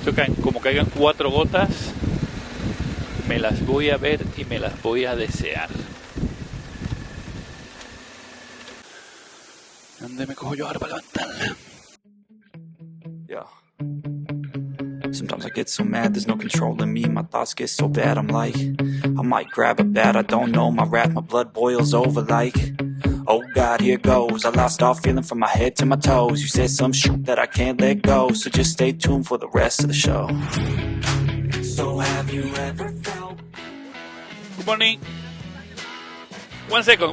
Esto como caigan 4 gotas, me las voy a ver y me las voy a desear. ¿Dónde me cojo yo ahora para levantarla? Yeah. Sometimes I get so mad, there's no controlling me. My thoughts get so bad, I'm like, I might grab a bat, I don't know. My wrath, my blood boils over like, oh God, here goes. I lost all feeling from my head to my toes. You said some shit that I can't let go, so just stay tuned for the rest of the show. So have you ever felt? Good morning. One second.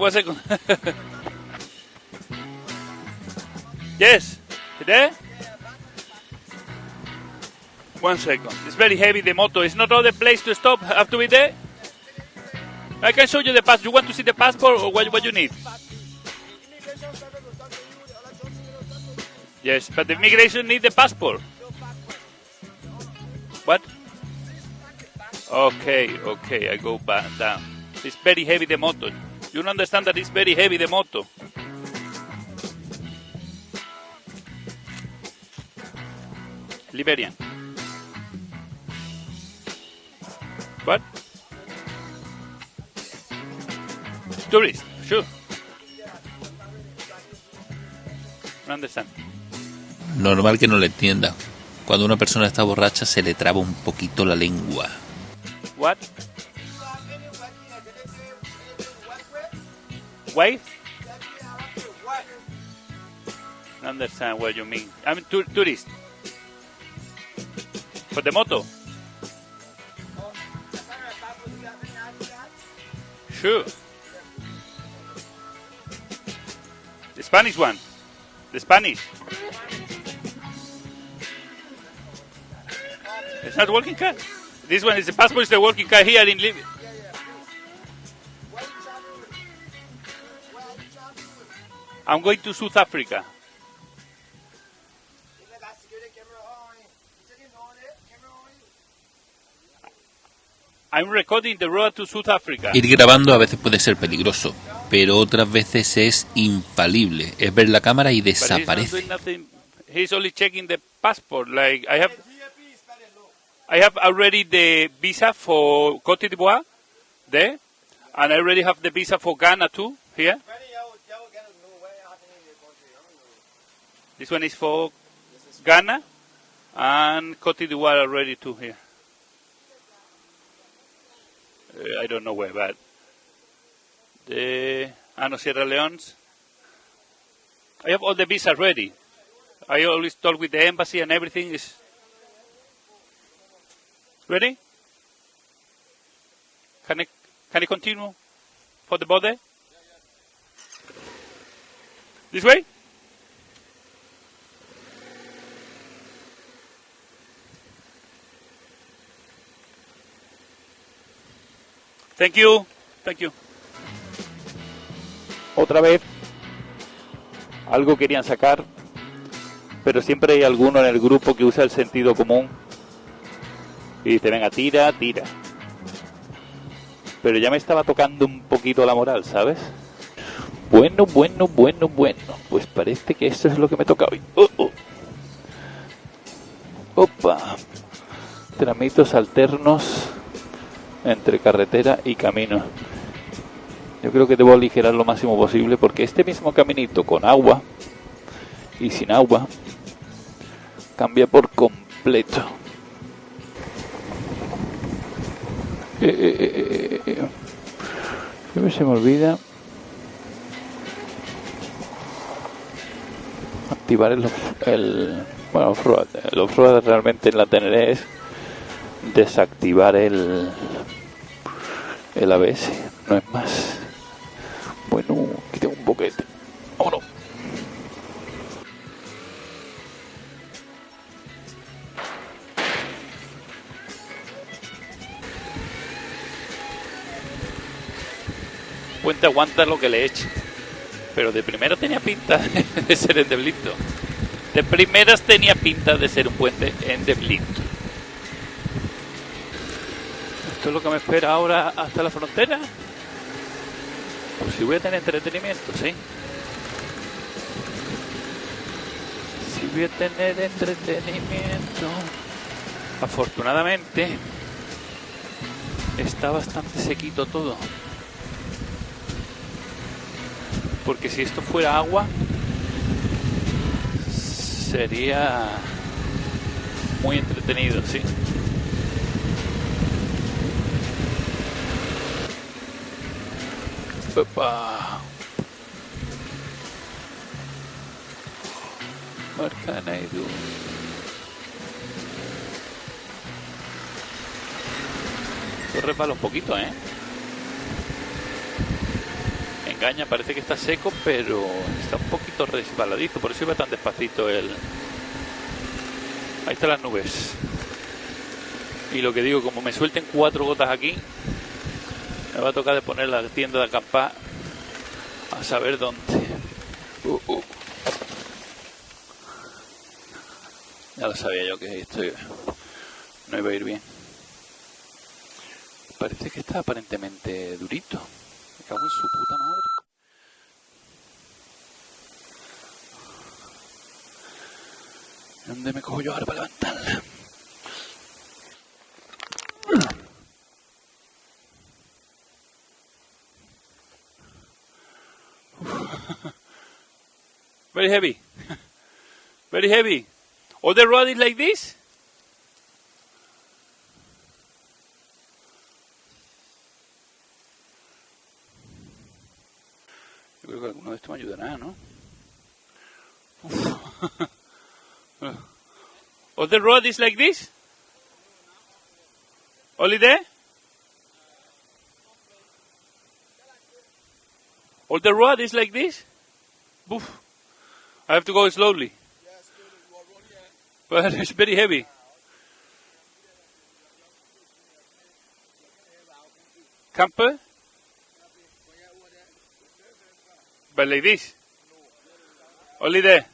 Yes, there? One second. It's very heavy, the motor. It's not other place to stop. Have to be there? I can show you the passport. You want to see the passport or what you need? Yes, but the immigration need the passport. What? Okay, I go back down. It's very heavy, the motor. You don't understand that it's very heavy, the motor. Liberian. What? Tourist, sure. No understand. Normal que no lo entienda. Cuando una persona está borracha se le traba un poquito la lengua. What? Wait? I understand what you mean. I'm tourist. For the moto? Sure. The Spanish one. The Spanish. It's not working car. This one is the passport. Is the working car here in Libya. I'm going to South Africa. I'm recording the road to South Africa. Ir grabando a veces puede ser peligroso, pero otras veces es infalible. Es ver la cámara y desaparece. He's only checking the passport. Like I have already the visa for Côte d'Ivoire there, and I already have the visa for Ghana too here. This one is for Ghana and Côte d'Ivoire already too here. I don't know where, but Sierra Leone's. I have all the visas ready. I always talk with the embassy and everything is ready. Can I continue for the border? This way? Thank you. Otra vez, algo querían sacar, pero siempre hay alguno en el grupo que usa el sentido común y dice, venga, tira. Pero ya me estaba tocando un poquito la moral, ¿sabes? Bueno, pues parece que esto es lo que me toca hoy. Opa, tramitos alternos entre carretera y camino. Yo creo que debo aligerar lo máximo posible porque este mismo caminito con agua y sin agua cambia por completo. Siempre se me olvida activar el off-road. El off-road realmente en la Teneré es desactivar el ABS, no es más. Bueno, aquí tengo un boquete. Vámonos. Puente aguanta lo que le eche. Pero de primero tenía pinta de ser endeblito. De primeras tenía pinta de ser un puente endeblito. Esto es lo que me espera ahora hasta la frontera. Pues si voy a tener entretenimiento, ¿sí? Si voy a tener entretenimiento. Afortunadamente está bastante sequito todo, porque si esto fuera agua sería muy entretenido, sí. Opa. What can I do? Esto resbala un poquito, ¿eh? Engaña, parece que está seco, pero está un poquito resbaladizo, por eso iba tan despacito el... Ahí están las nubes. Y lo que digo, como me suelten 4 gotas aquí, me va a tocar de poner la tienda de acampar a saber dónde. Ya lo sabía yo que esto no iba a ir bien. Parece que está aparentemente durito. Me cago en su puta madre. ¿Dónde me cojo yo ahora para levantarla? Very heavy. Very heavy. All the rod is like this? Yo creo que alguno de estos me ayudará, ¿no? All the rod is like this? Only there? All the rod is like this? Boof. I have to go slowly. But it's very heavy. Camper? But like this? Only there?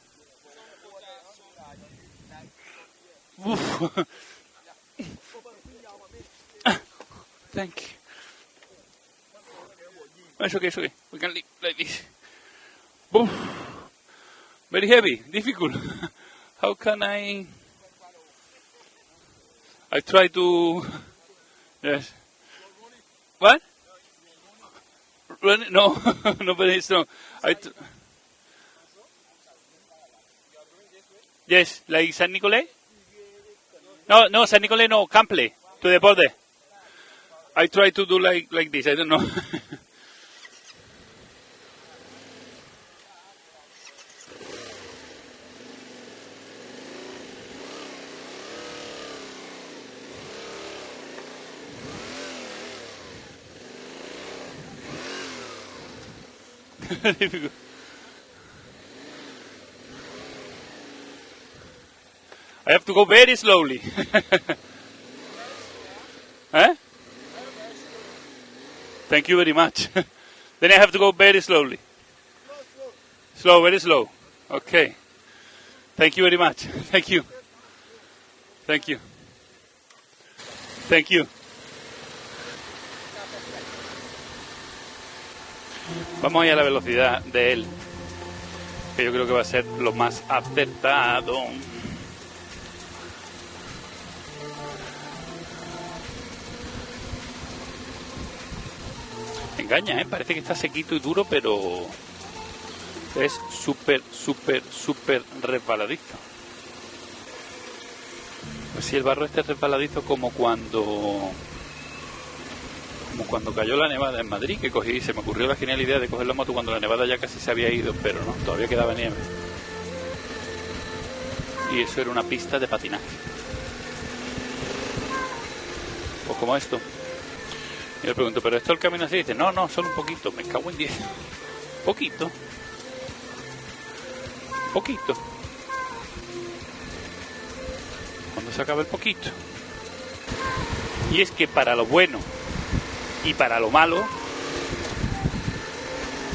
Oof. Thank you. It's okay, it's okay. We can leave like this. Oof. Very heavy, difficult. How can I try to... Yes. What? Run? No, no, but it's no. Yes, like San Nicolai? No, San Nicolai, no, Cample, to the border. I try to do like this, I don't know. Difficult. I have to go very slowly. Huh? Thank you very much. Then I have to go very slowly. Slow, very slow. Okay. Thank you very much. Thank you. Thank you. Thank you. Vamos a ir a la velocidad de él, que yo creo que va a ser lo más acertado. Engaña, parece que está sequito y duro, pero es súper resbaladizo. Pues si el barro este es resbaladizo como cuando cayó la nevada en Madrid, que cogí y se me ocurrió la genial idea de coger la moto cuando la nevada ya casi se había ido, pero no, todavía quedaba nieve. Y eso era una pista de patinaje. Pues como esto. Y le pregunto, ¿pero esto el camino así? Y dice, no, solo un poquito. Me cago en 10. Poquito. ¿Cuándo se acaba el poquito? Y es que para lo bueno y para lo malo,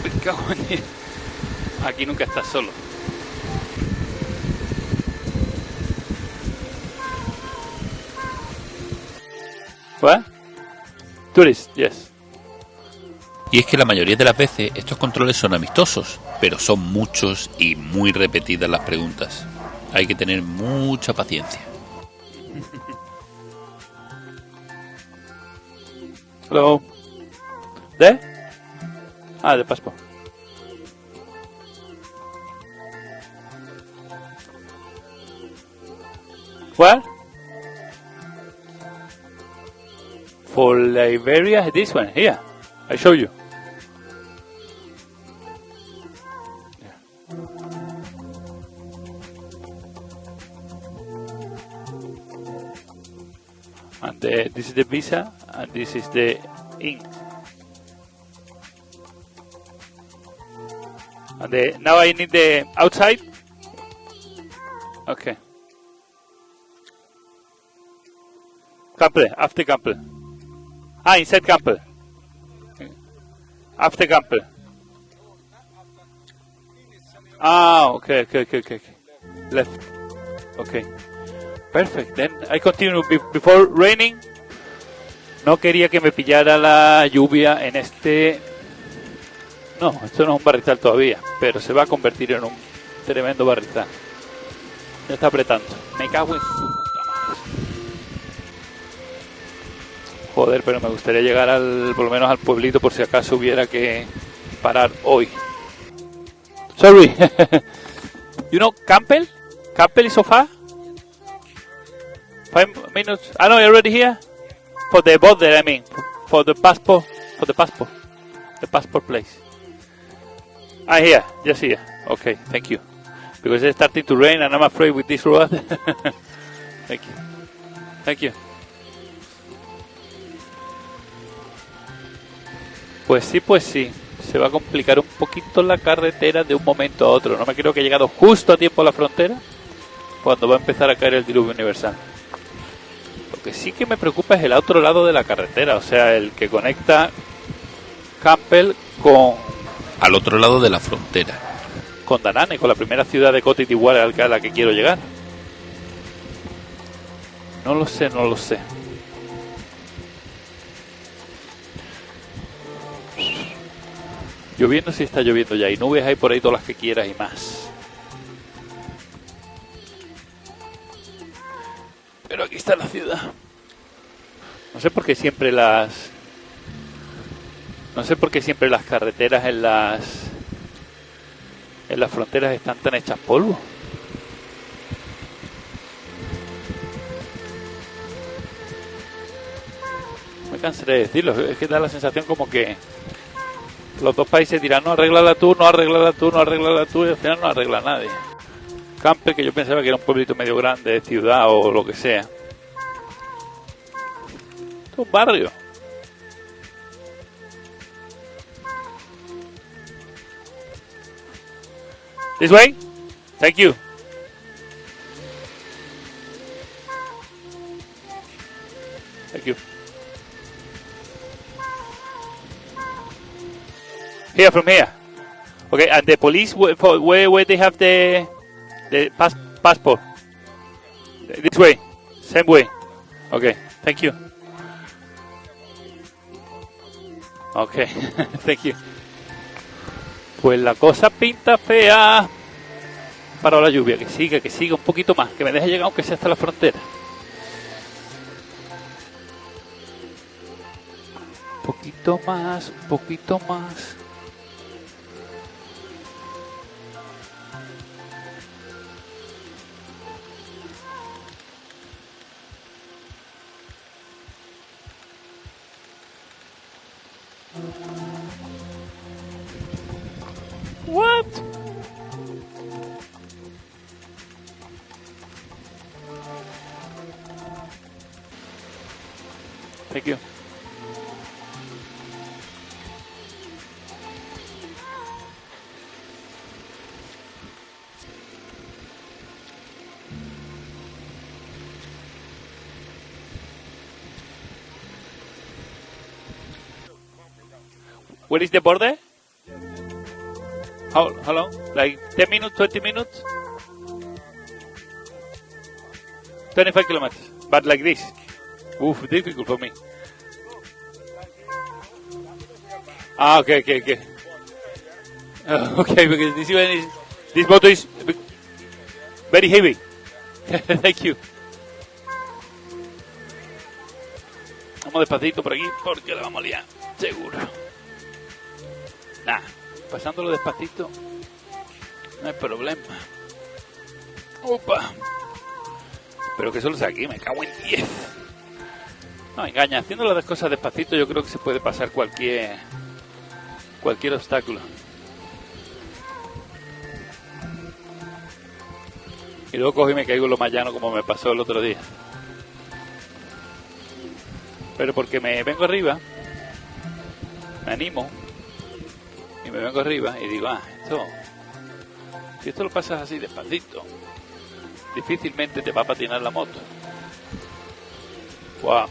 me cago en 10. Aquí nunca estás solo. ¿What? Tourist, yes. Y es que la mayoría de las veces estos controles son amistosos, pero son muchos y muy repetidas las preguntas. Hay que tener mucha paciencia. Hello. There? Ah, the passport. Where? For Liberia, this one, here. I show you. And this is the visa, and this is the ink. And now I need the outside. Okay. Cample, after Cample. Ah, inside Cample. After Cample. Ah, okay. Left. Okay. Perfect. Then I continue before raining. No quería que me pillara la lluvia en este... No, esto no es un barrizal todavía, pero se va a convertir en un tremendo barrizal. Ya está apretando. Me cago en su puta madre. Joder, pero me gustaría llegar por lo menos al pueblito por si acaso hubiera que parar hoy. Sorry. You know Campbell? Campbell is so far? 5 minutes. Ah, no, you're already here? For the border, I mean. For the passport. The passport place. Ah, here. Just here. Okay, thank you. Because it's starting to rain and I'm afraid with this road. Thank you. Pues sí. Se va a complicar un poquito la carretera de un momento a otro. No me creo que he llegado justo a tiempo a la frontera cuando va a empezar a caer el diluvio universal. Lo que sí que me preocupa es el otro lado de la carretera, o sea, el que conecta Campbell con... Al otro lado de la frontera. Con Danane, con la primera ciudad de Côte d'Ivoire a la que quiero llegar. No lo sé. Lloviendo sí está lloviendo ya, y nubes hay por ahí todas las que quieras y más. Pero aquí está la ciudad. No sé por qué siempre las carreteras en las fronteras están tan hechas polvo. Me cansaré de decirlo, es que da la sensación como que los dos países dirán, no, arréglala tú, y al final no arregla nadie. Campe, que yo pensaba que era un pueblito medio grande, de ciudad o lo que sea. Esto es un barrio. This way? Thank you. Thank you. Here, from here. Okay, and the police, where they have the passport? This way. Same way. Okay, thank you. Okay, thank you. Pues la cosa pinta fea. Para la lluvia, que siga un poquito más, que me deje llegar aunque sea hasta la frontera. Un poquito más. What? Thank you. Where is the border? How long? Like 10 minutes, 20 minutes? 25 kilometers. But like this. Oof, difficult for me. Ah, okay. Okay, because this boat is very heavy. Thank you. Vamos despacito por aquí porque la vamos a liar, seguro. Nah, pasándolo despacito no hay problema. Opa. Pero que solo sea aquí, me cago en 10. No, engaña, haciendo las cosas despacito yo creo que se puede pasar cualquier obstáculo. Y luego cojo y me caigo en lo más llano como me pasó el otro día. Pero porque me vengo arriba, me animo y me vengo arriba y digo, si esto lo pasas así despacito, difícilmente te va a patinar la moto. Wow.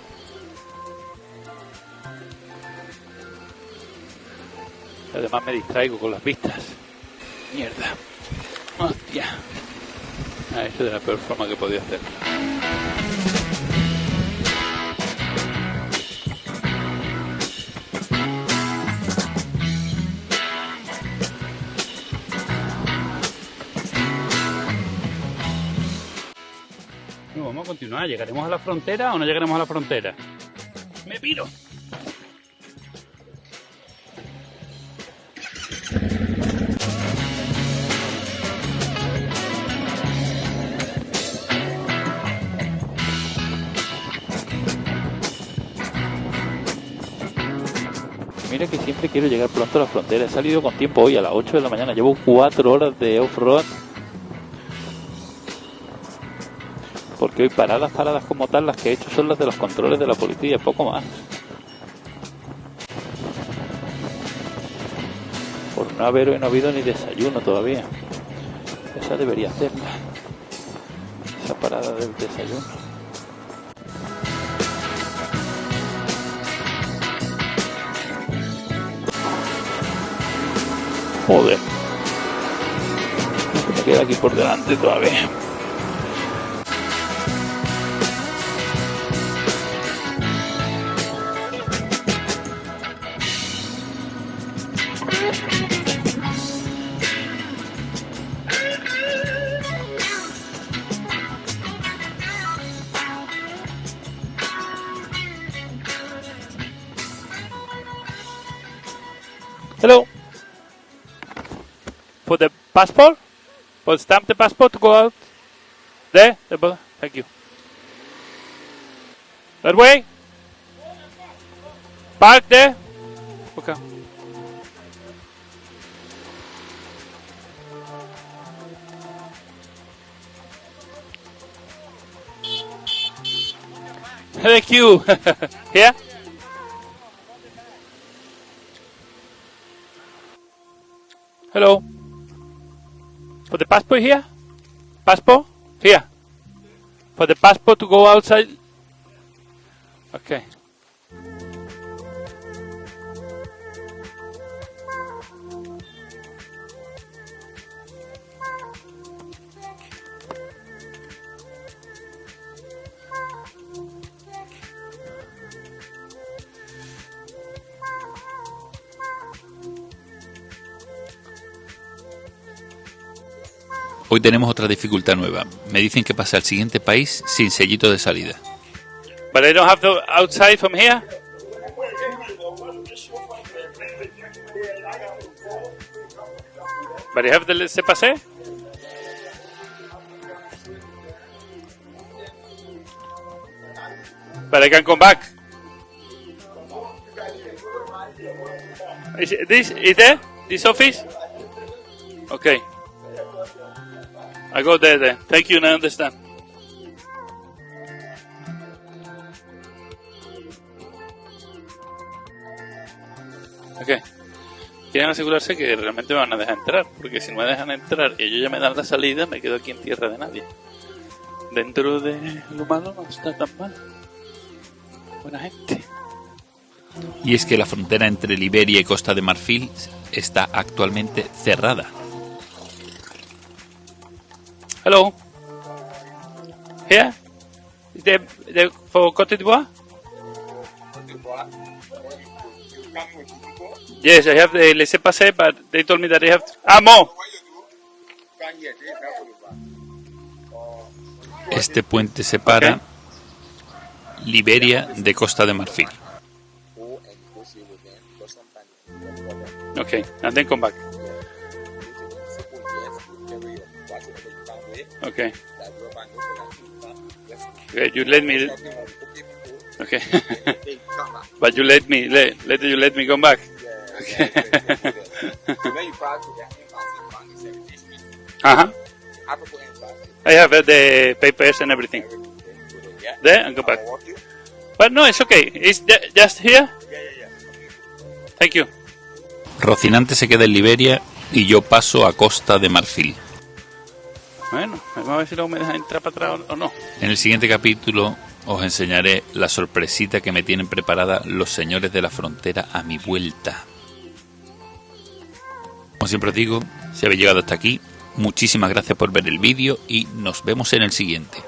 Además me distraigo con las vistas. Mierda. Hostia. Eso es la peor forma que podía hacer. Bueno, vamos a continuar. ¿Llegaremos a la frontera o no llegaremos a la frontera? ¡Me piro! Mira que siempre quiero llegar pronto a la frontera. He salido con tiempo hoy a las 8 de la mañana. Llevo 4 horas de off-road. Porque hoy paradas como tal, las que he hecho son las de los controles de la policía, poco más. Por no haber habido ni desayuno todavía. Esa debería hacerla. Esa parada del desayuno. Joder. Me queda aquí por delante todavía. Hello. For the passport? For stamp the passport to go out? There? Thank you. That way? Park there? Okay. Thank you. Here? Hello. For the passport here? Passport? Here. For the passport to go outside? Okay. Hoy tenemos otra dificultad nueva. Me dicen que pasa al siguiente país sin sellito de salida. But I don't have to outside from here? But I have the laissez-passer? But I can come back. Is there? This office? Okay. I go there then. Thank you, and I understand. Okay. Quieren asegurarse que realmente me van a dejar entrar, porque si no me dejan entrar y ellos ya me dan la salida, me quedo aquí en tierra de nadie. Dentro de lo malo no está tan mal. Buena gente. Y es que la frontera entre Liberia y Costa de Marfil está actualmente cerrada. Hello. Here? Is there for Côte d'Ivoire? Yes, I have the laissez-passer, but they told me that I have to... more! Este puente separa Liberia de Costa de Marfil. Okay, and then come back. Okay. Okay, you let me. Okay. But you let me come back. Okay. Uh-huh. I have the papers and everything. There and go back. But no, it's okay. It's just here. Thank you. Rocinante se queda en Liberia y yo paso a Costa de Marfil. Bueno, vamos a ver si luego me dejan entrar para atrás o no. En el siguiente capítulo os enseñaré la sorpresita que me tienen preparada los señores de la frontera a mi vuelta. Como siempre os digo, si habéis llegado hasta aquí, muchísimas gracias por ver el vídeo y nos vemos en el siguiente.